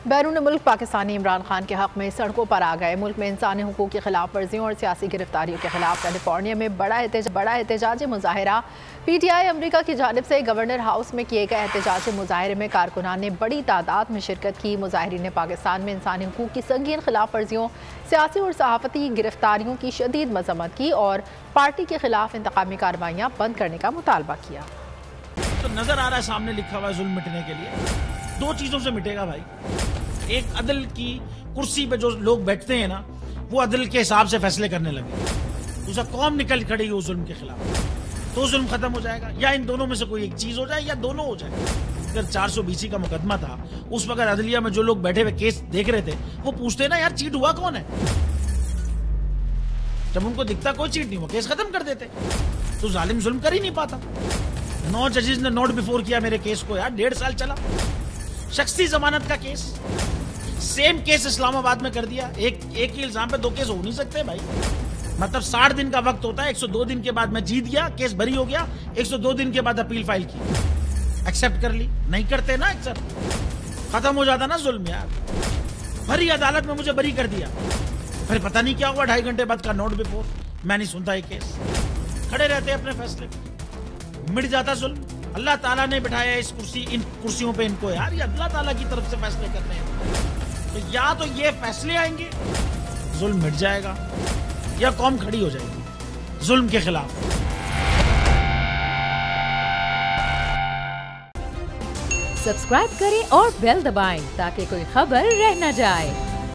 बैरून मुल्क पाकिस्तानी इमरान खान के हक में सड़कों पर आ गए। मुल्क में इंसानी हुकूक की खिलाफ वर्जियों और सियासी गिरफ्तारियों के खिलाफ कैलिफोर्निया में बड़ा एहतजाजी मुजाहरा। PTI अमरीका की जानिब से गवर्नर हाउस में किए गए एहतजाजी मुजाहरे में कारकुनान ने बड़ी तादाद में शिरकत की। मुजाहिरीन ने पाकिस्तान में इंसानी हुकूक की संगीन खिलाफ वर्जियों, सियासी और सहाफ़ती गिरफ्तारियों की शदीद मजम्मत की और पार्टी के खिलाफ इंतकामी कार्रवाइयाँ बंद करने का मुतालबा किया। तो नजर आ रहा है सामने लिखा हुआ है जुल्म मिटने के लिए दो चीजों से मिटेगा भाई। एक, अदल की कुर्सी पे जो लोग बैठते हैं ना, वो अदल के हिसाब से फैसले करने लगे। दूसरा, कौम निकल खड़ी उस जुल्म के खिलाफ, तो जुल्म खत्म हो जाएगा। या इन दोनों में से कोई एक चीज हो जाए या दोनों हो जाए। अगर 420 का मुकदमा था, उस वक्त अदलिया में जो लोग बैठे हुए केस देख रहे थे, वो पूछते ना यार चीट हुआ कौन है। जब उनको दिखता कोई चीट नहीं, वो केस खत्म कर देते। तो जालिम जुल्म कर ही नहीं पाता। 9 जजेस ने नोट बिफोर किया मेरे केस को यार, 1.5 साल चला। शख्सी जमानत का केस, सेम केस इस्लामाबाद में कर दिया। एक ही इल्जाम पे 2 केस हो नहीं सकते भाई। मतलब 60 दिन का वक्त होता है। 102 दिन के बाद मैं जीत गया, केस बरी हो गया। 102 दिन के बाद अपील फाइल की, एक्सेप्ट कर ली। नहीं करते ना एक्सेप्ट, खत्म हो जाता ना जुल्म यार। भरी अदालत में मुझे बरी कर दिया, फिर पता नहीं क्या हुआ 2.5 घंटे बाद का नोट बिफोर। मैं नहीं सुनता ये केस, खड़े रहते अपने फैसले, मिट जाता जुल्म। अल्लाह ताला ने बिठाया इस कुर्सी, इन कुर्सियों पे इनको यार, ये अल्लाह ताला की तरफ से फैसले करने हैं। तो या तो ये फैसले आएंगे, जुल्म मिट जाएगा, या कौम खड़ी हो जाएगी जुल्म के खिलाफ। सब्सक्राइब करें और बेल दबाएं ताकि कोई खबर रह न जाए।